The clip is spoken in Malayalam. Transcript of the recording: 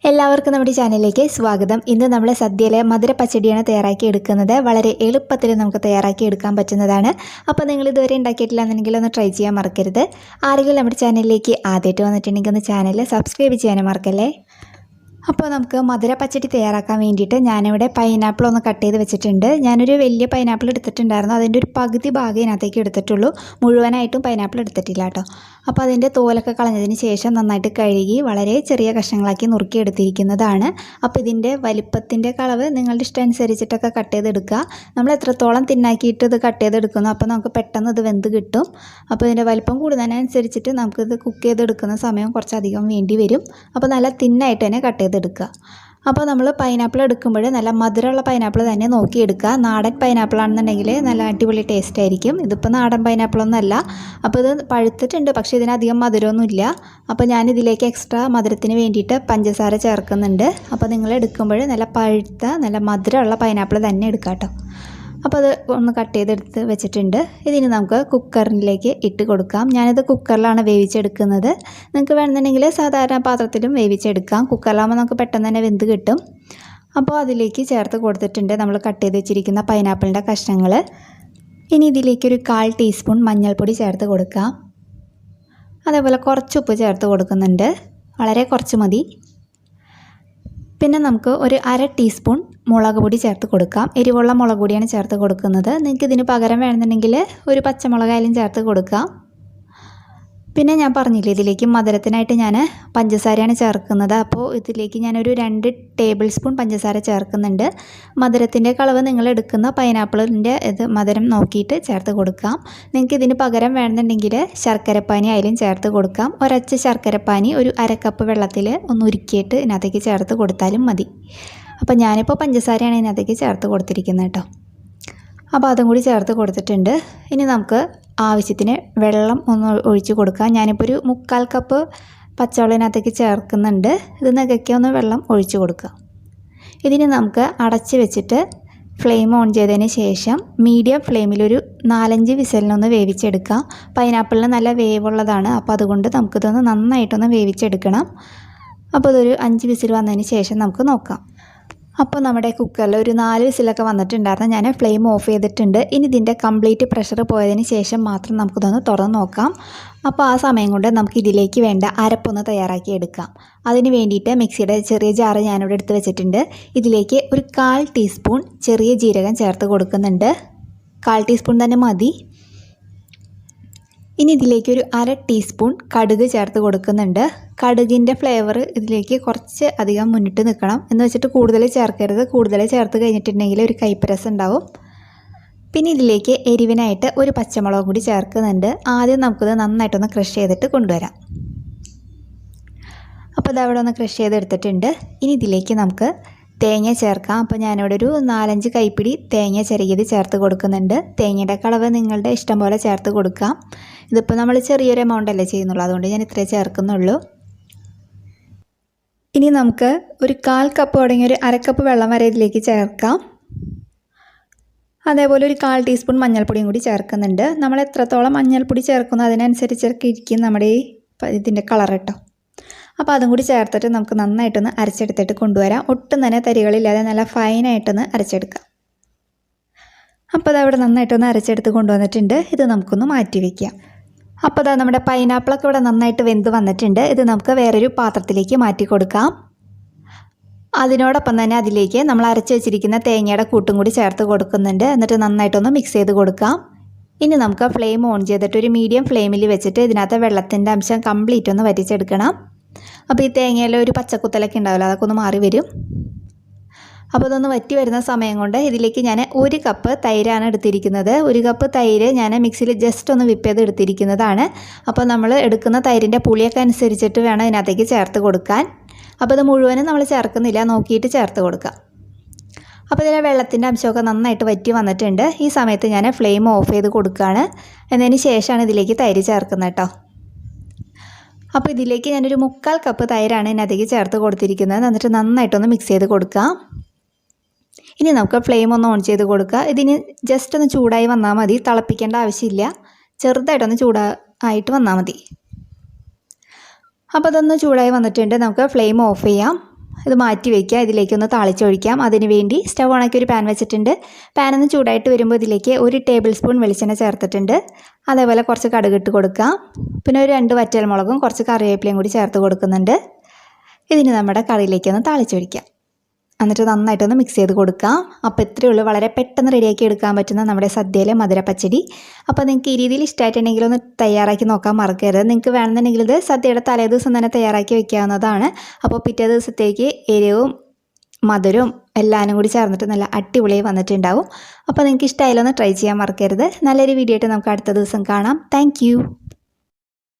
എല്ലാവർക്കും നമ്മുടെ ചാനലിലേക്ക് സ്വാഗതം. ഇന്ന് നമ്മൾ സദ്യയിലെ മധുര പച്ചടിയാണ് തയ്യാറാക്കി എടുക്കുന്നത്. വളരെ എളുപ്പത്തിൽ നമുക്ക് തയ്യാറാക്കി എടുക്കാൻ പറ്റുന്നതാണ്. അപ്പോൾ നിങ്ങൾ ഇതുവരെ ഉണ്ടാക്കിയിട്ടില്ല എന്നുണ്ടെങ്കിൽ ഒന്ന് ട്രൈ ചെയ്യാൻ മറക്കരുത്. ആരെങ്കിലും നമ്മുടെ ചാനലിലേക്ക് ആദ്യമായിട്ട് വന്നിട്ടുണ്ടെങ്കിൽ ഒന്ന് ചാനൽ സബ്സ്ക്രൈബ് ചെയ്യാനും മറക്കല്ലേ. അപ്പോൾ നമുക്ക് മധുര പച്ചടി തയ്യാറാക്കാൻ വേണ്ടിയിട്ട് ഞാനിവിടെ പൈനാപ്പിൾ ഒന്ന് കട്ട് ചെയ്ത് വെച്ചിട്ടുണ്ട്. ഞാനൊരു വലിയ പൈനാപ്പിൾ എടുത്തിട്ടുണ്ടായിരുന്നു. അതിൻ്റെ ഒരു പകുതി ഭാഗം ഇതിനകത്തേക്ക് എടുത്തിട്ടുള്ളൂ. മുഴുവനായിട്ടും പൈനാപ്പിൾ എടുത്തിട്ടില്ല കേട്ടോ. അപ്പോൾ അതിൻ്റെ തോലൊക്കെ കളഞ്ഞതിന് ശേഷം നന്നായിട്ട് കഴുകി വളരെ ചെറിയ കഷ്ണങ്ങളാക്കി നുറുക്കിയെടുത്തിരിക്കുന്നതാണ്. അപ്പോൾ ഇതിൻ്റെ വലിപ്പത്തിൻ്റെ കളവ് നിങ്ങളുടെ ഇഷ്ടം അനുസരിച്ചിട്ടൊക്കെ കട്ട് ചെയ്തെടുക്കുക. നമ്മൾ എത്രത്തോളം തിന്നാക്കിയിട്ട് ഇത് കട്ട് ചെയ്തെടുക്കുന്നു അപ്പോൾ നമുക്ക് പെട്ടെന്ന് ഇത് വെന്ത് കിട്ടും. അപ്പോൾ ഇതിൻ്റെ വലിപ്പം കൂടുന്നതിനനുസരിച്ചിട്ട് നമുക്കിത് കുക്ക് ചെയ്തെടുക്കുന്ന സമയം കുറച്ചധികം വേണ്ടി വരും. അപ്പോൾ നല്ല തിന്നായിട്ട് തന്നെ കട്ട് ചെയ്തെടുക്കുക. അപ്പോൾ നമ്മൾ പൈനാപ്പിൾ എടുക്കുമ്പോൾ നല്ല മധുരമുള്ള പൈനാപ്പിൾ തന്നെ നോക്കിയെടുക്കുക. നാടൻ പൈനാപ്പിൾ ആണെന്നുണ്ടെങ്കിൽ നല്ല അടിപൊളി ടേസ്റ്റ് ആയിരിക്കും. ഇതിപ്പോൾ നാടൻ പൈനാപ്പിളൊന്നുമല്ല. അപ്പോൾ ഇത് പഴുത്തിട്ടുണ്ട്, പക്ഷേ ഇതിനധികം മധുരമൊന്നുമില്ല. അപ്പോൾ ഞാനിതിലേക്ക് എക്സ്ട്രാ മധുരത്തിന് വേണ്ടിയിട്ട് പഞ്ചസാര ചേർക്കുന്നുണ്ട്. അപ്പോൾ നിങ്ങൾ എടുക്കുമ്പോൾ നല്ല പഴുത്ത നല്ല മധുരമുള്ള പൈനാപ്പിൾ തന്നെ എടുക്കുക കേട്ടോ. അപ്പോൾ അത് ഒന്ന് കട്ട് ചെയ്തെടുത്ത് വെച്ചിട്ടുണ്ട്. ഇതിന് നമുക്ക് കുക്കറിലേക്ക് ഇട്ട് കൊടുക്കാം. ഞാനിത് കുക്കറിലാണ് വേവിച്ചെടുക്കുന്നത്. നിങ്ങൾക്ക് വേണമെന്നുണ്ടെങ്കിൽ സാധാരണ പാത്രത്തിലും വേവിച്ചെടുക്കാം. കുക്കറിലാകുമ്പോൾ നമുക്ക് പെട്ടെന്ന് തന്നെ വെന്ത് കിട്ടും. അപ്പോൾ അതിലേക്ക് ചേർത്ത് കൊടുത്തിട്ടുണ്ട് നമ്മൾ കട്ട് ചെയ്ത് വെച്ചിരിക്കുന്ന പൈനാപ്പിളിൻ്റെ കഷ്ണങ്ങൾ. ഇനി ഇതിലേക്കൊരു 1/4 ടീസ്പൂൺ മഞ്ഞൾപ്പൊടി ചേർത്ത് കൊടുക്കാം. അതേപോലെ കുറച്ച് ഉപ്പ് ചേർത്ത് കൊടുക്കുന്നുണ്ട്, വളരെ കുറച്ച് മതി. പിന്നെ നമുക്ക് ഒരു 1/2 ടീസ്പൂൺ മുളക് പൊടി ചേർത്ത് കൊടുക്കാം. എരിവുള്ള മുളക് പൊടിയാണ് ചേർത്ത് കൊടുക്കുന്നത്. നിങ്ങൾക്ക് ഇതിന് പകരം വേണമെന്നുണ്ടെങ്കിൽ ഒരു പച്ചമുളകായാലും ചേർത്ത് കൊടുക്കാം. പിന്നെ ഞാൻ പറഞ്ഞില്ലേ, ഇതിലേക്ക് മധുരത്തിനായിട്ട് ഞാൻ പഞ്ചസാരയാണ് ചേർക്കുന്നത്. അപ്പോൾ ഇതിലേക്ക് ഞാനൊരു 2 ടേബിൾ സ്പൂൺ പഞ്ചസാര ചേർക്കുന്നുണ്ട്. മധുരത്തിൻ്റെ കളവ് നിങ്ങൾ എടുക്കുന്ന പൈനാപ്പിളിൻ്റെ മധുരം നോക്കിയിട്ട് ചേർത്ത് കൊടുക്കാം. നിങ്ങൾക്ക് ഇതിന് പകരം വേണമെന്നുണ്ടെങ്കിൽ ശർക്കരപ്പാനി ആയാലും ചേർത്ത് കൊടുക്കാം. ഒരച്ച ശർക്കരപ്പാനി ഒരു 1/2 കപ്പ് വെള്ളത്തിൽ ഒന്ന് ഉരുക്കിയിട്ട് ഇതിനകത്തേക്ക് ചേർത്ത് കൊടുത്താലും മതി. അപ്പോൾ ഞാനിപ്പോൾ പഞ്ചസാരയാണ് ഇതിനകത്തേക്ക് ചേർത്ത് കൊടുത്തിരിക്കുന്നത് കേട്ടോ. അപ്പോൾ അതും കൂടി ചേർത്ത് കൊടുത്തിട്ടുണ്ട്. ഇനി നമുക്ക് ആവശ്യത്തിന് വെള്ളം ഒന്ന് ഒഴിച്ച് കൊടുക്കാം. ഞാനിപ്പോൾ ഒരു 3/4 കപ്പ് പച്ചവെള്ളത്തിനകത്തേക്ക് ചേർക്കുന്നുണ്ട്. ഇത് നികയ്ക്ക് ഒന്ന് വെള്ളം ഒഴിച്ച് കൊടുക്കുക. ഇതിന് നമുക്ക് അടച്ച് വെച്ചിട്ട് ഫ്ലെയിം ഓൺ ചെയ്തതിന് ശേഷം മീഡിയം ഫ്ലെയിമിലൊരു 4-5 വിസലിനൊന്ന് വേവിച്ചെടുക്കാം. പൈനാപ്പിളിന് നല്ല വേവുള്ളതാണ്. അപ്പോൾ അതുകൊണ്ട് നമുക്കിതൊന്ന് നന്നായിട്ടൊന്ന് വേവിച്ചെടുക്കണം. അപ്പോൾ ഇതൊരു 5 വിസിൽ വന്നതിന് ശേഷം നമുക്ക് നോക്കാം. അപ്പോൾ നമ്മുടെ കുക്കറിൽ ഒരു 4 വിസിലൊക്കെ വന്നിട്ടുണ്ടായിരുന്നു. ഞാൻ ഫ്ലെയിം ഓഫ് ചെയ്തിട്ടുണ്ട്. ഇനി ഇതിൻ്റെ കംപ്ലീറ്റ് പ്രഷർ പോയതിന് ശേഷം മാത്രം നമുക്കിതൊന്ന് തുറന്ന് നോക്കാം. അപ്പോൾ ആ സമയം കൊണ്ട് നമുക്ക് ഇതിലേക്ക് വേണ്ട അരപ്പൊന്ന് തയ്യാറാക്കി എടുക്കാം. അതിന് വേണ്ടിയിട്ട് മിക്സിയുടെ ചെറിയ ജാറ് ഞാനിവിടെ എടുത്ത് വെച്ചിട്ടുണ്ട്. ഇതിലേക്ക് ഒരു 1/4 ടീസ്പൂൺ ചെറിയ ജീരകം ചേർത്ത് കൊടുക്കുന്നുണ്ട്. 1/4 ടീസ്പൂൺ തന്നെ മതി. ഇനി ഇതിലേക്ക് ഒരു 1/2 ടീസ്പൂൺ കടുക് ചേർത്ത് കൊടുക്കുന്നുണ്ട്. കടുകിൻ്റെ ഫ്ലേവർ ഇതിലേക്ക് കുറച്ച് അധികം മുന്നിട്ട് നിൽക്കണം. എന്ന് വെച്ചിട്ട് കൂടുതൽ ചേർക്കരുത്. കൂടുതൽ ചേർത്ത് കഴിഞ്ഞിട്ടുണ്ടെങ്കിൽ ഒരു കയ്പ്പരസം ഉണ്ടാവും. പിന്നെ ഇതിലേക്ക് എരിവിനായിട്ട് ഒരു പച്ചമുളക് കൂടി ചേർക്കുന്നുണ്ട്. ആദ്യം നമുക്കിത് നന്നായിട്ടൊന്ന് ക്രഷ് ചെയ്തിട്ട് കൊണ്ടുവരാം. അപ്പോൾ ഇതവിടെ ഒന്ന് ക്രഷ് ചെയ്തെടുത്തിട്ടുണ്ട്. ഇനി ഇതിലേക്ക് നമുക്ക് തേങ്ങ ചേർക്കാം. അപ്പോൾ ഞാനിവിടെ ഒരു 4-5 കൈപ്പിടി തേങ്ങ ചിരകിയത് ചേർത്ത് കൊടുക്കുന്നുണ്ട്. തേങ്ങയുടെ കളവ് നിങ്ങളുടെ ഇഷ്ടം പോലെ ചേർത്ത് കൊടുക്കാം. ഇതിപ്പോൾ നമ്മൾ ചെറിയൊരു എമൗണ്ട് അല്ലേ ചെയ്യുന്നുള്ളൂ, അതുകൊണ്ട് ഞാൻ ഇത്രേ ചേർക്കുന്നുള്ളൂ. ഇനി നമുക്ക് ഒരു 1/4 കപ്പ് തുടങ്ങി ഒരു 1/2 കപ്പ് വെള്ളം വരെ ഇതിലേക്ക് ചേർക്കാം. അതേപോലെ ഒരു 1/4 ടീസ്പൂൺ മഞ്ഞൾപ്പൊടിയും കൂടി ചേർക്കുന്നുണ്ട്. നമ്മൾ എത്രത്തോളം മഞ്ഞൾപ്പൊടി ചേർക്കുന്നു അതിനനുസരിച്ചൊക്കെ ഇരിക്കും നമ്മുടെ ഇതിൻ്റെ കളർ കേട്ടോ. അപ്പോൾ അതും കൂടി ചേർത്തിട്ട് നമുക്ക് നന്നായിട്ടൊന്ന് അരച്ചെടുത്തിട്ട് കൊണ്ടുവരാം. ഒട്ടും തന്നെ തരികളില്ലാതെ നല്ല ഫൈനായിട്ടൊന്ന് അരച്ചെടുക്കാം. അപ്പോൾ അതവിടെ നന്നായിട്ടൊന്ന് അരച്ചെടുത്ത് കൊണ്ടുവന്നിട്ടുണ്ട്. ഇത് നമുക്കൊന്ന് മാറ്റി വയ്ക്കാം. അപ്പോൾ അതാ നമ്മുടെ പൈനാപ്പിളൊക്കെ ഇവിടെ നന്നായിട്ട് വെന്ത് വന്നിട്ടുണ്ട്. ഇത് നമുക്ക് വേറൊരു പാത്രത്തിലേക്ക് മാറ്റി കൊടുക്കാം. അതിനോടൊപ്പം തന്നെ അതിലേക്ക് നമ്മൾ അരച്ച് വെച്ചിരിക്കുന്ന തേങ്ങയുടെ കൂട്ടും കൂടി ചേർത്ത് കൊടുക്കുന്നുണ്ട്. എന്നിട്ട് നന്നായിട്ടൊന്ന് മിക്സ് ചെയ്ത് കൊടുക്കാം. ഇനി നമുക്ക് ഫ്ലെയിം ഓൺ ചെയ്തിട്ട് ഒരു മീഡിയം ഫ്ലെയിമിൽ വെച്ചിട്ട് ഇതിനകത്ത് വെള്ളത്തിൻ്റെ അംശം കംപ്ലീറ്റ് ഒന്ന് വറ്റിച്ചെടുക്കണം. അപ്പോൾ ഈ തേങ്ങയിൽ ഒരു പച്ചക്കുത്തലൊക്കെ ഉണ്ടാവില്ല, അതൊക്കെ ഒന്ന് മാറി വരും. അപ്പോൾ ഇതൊന്ന് വറ്റി വരുന്ന സമയം കൊണ്ട് ഇതിലേക്ക് ഞാൻ 1 കപ്പ് തൈരാണ് എടുത്തിരിക്കുന്നത്. 1 കപ്പ് തൈര് ഞാൻ മിക്സിയിൽ ജസ്റ്റ് ഒന്ന് വിപ്പ് ചെയ്ത് എടുത്തിരിക്കുന്നതാണ്. അപ്പോൾ നമ്മൾ എടുക്കുന്ന തൈരിൻ്റെ പുളിയൊക്കെ അനുസരിച്ചിട്ട് വേണം ഇതിനകത്തേക്ക് ചേർത്ത് കൊടുക്കാൻ. അപ്പോൾ ഇത് മുഴുവനും നമ്മൾ ചേർക്കുന്നില്ല, നോക്കിയിട്ട് ചേർത്ത് കൊടുക്കാം. അപ്പോൾ ഇതിലെ വെള്ളത്തിൻ്റെ അംശമൊക്കെ നന്നായിട്ട് വറ്റി വന്നിട്ടുണ്ട്. ഈ സമയത്ത് ഞാൻ ഫ്ലെയിം ഓഫ് ചെയ്ത് കൊടുക്കുകയാണ്. എന്നതിന് ശേഷമാണ് ഇതിലേക്ക് തൈര് ചേർക്കുന്നത് കേട്ടോ. അപ്പോൾ ഇതിലേക്ക് ഞാനൊരു 3/4 കപ്പ് തൈരാണ് ഇതിനകത്തേക്ക് ചേർത്ത് കൊടുത്തിരിക്കുന്നത്. എന്നിട്ട് നന്നായിട്ടൊന്ന് മിക്സ് ചെയ്ത് കൊടുക്കാം. ഇനി നമുക്ക് ഫ്ലെയിം ഒന്ന് ഓൺ ചെയ്ത് കൊടുക്കുക. ഇതിന് ജസ്റ്റ് ഒന്ന് ചൂടായി വന്നാൽ മതി, തിളപ്പിക്കേണ്ട ആവശ്യമില്ല. ചെറുതായിട്ടൊന്ന് ചൂടായിട്ട് വന്നാൽ മതി. അപ്പോൾ അതൊന്ന് ചൂടായി വന്നിട്ടുണ്ട്. നമുക്ക് ഫ്ലെയിം ഓഫ് ചെയ്യാം. ഇത് മാറ്റി വയ്ക്കുക. ഇതിലേക്കൊന്ന് താളിച്ചൊഴിക്കാം. അതിന് വേണ്ടി സ്റ്റവ് ഓണാക്കി ഒരു പാൻ വെച്ചിട്ടുണ്ട്. പാൻ ഒന്ന് ചൂടായിട്ട് വരുമ്പോൾ ഇതിലേക്ക് 1 ടേബിൾ സ്പൂൺ വെളിച്ചെണ്ണ ചേർത്തിട്ടുണ്ട്. അതേപോലെ കുറച്ച് കടുക് ഇട്ട് കൊടുക്കാം. പിന്നെ ഒരു 2 വറ്റൽമുളകും കുറച്ച് കറിവേപ്പിലയും കൂടി ചേർത്ത് കൊടുക്കുന്നുണ്ട്. ഇതിന് നമ്മുടെ കറിയിലേക്കൊന്ന് താളിച്ചൊഴിക്കാം. എന്നിട്ട് നന്നായിട്ടൊന്ന് മിക്സ് ചെയ്ത് കൊടുക്കാം. അപ്പോൾ ഇത്രയേ ഉള്ളൂ, വളരെ പെട്ടെന്ന് റെഡിയാക്കി എടുക്കാൻ പറ്റുന്ന നമ്മുടെ സദ്യയിലെ മധുര പച്ചടി. അപ്പോൾ നിങ്ങൾക്ക് ഈ രീതിയിൽ ഇഷ്ടമായിട്ടുണ്ടെങ്കിൽ ഒന്ന് തയ്യാറാക്കി നോക്കാൻ മറക്കരുത്. നിങ്ങൾക്ക് വേണമെന്നുണ്ടെങ്കിൽ ഇത് സദ്യയുടെ തലേദിവസം തന്നെ തയ്യാറാക്കി വെക്കാവുന്നതാണ്. അപ്പോൾ പിറ്റേ ദിവസത്തേക്ക് എരിവും മധുരവും എല്ലാവരും കൂടി ചേർന്നിട്ട് നല്ല അടിപൊളിയായി വന്നിട്ടുണ്ടാവും. അപ്പോൾ നിങ്ങൾക്ക് ഇഷ്ടമായാലൊന്ന് ട്രൈ ചെയ്യാൻ മറക്കരുത്. നല്ലൊരു വീഡിയോ ആയിട്ട് നമുക്ക് അടുത്ത ദിവസം കാണാം. താങ്ക്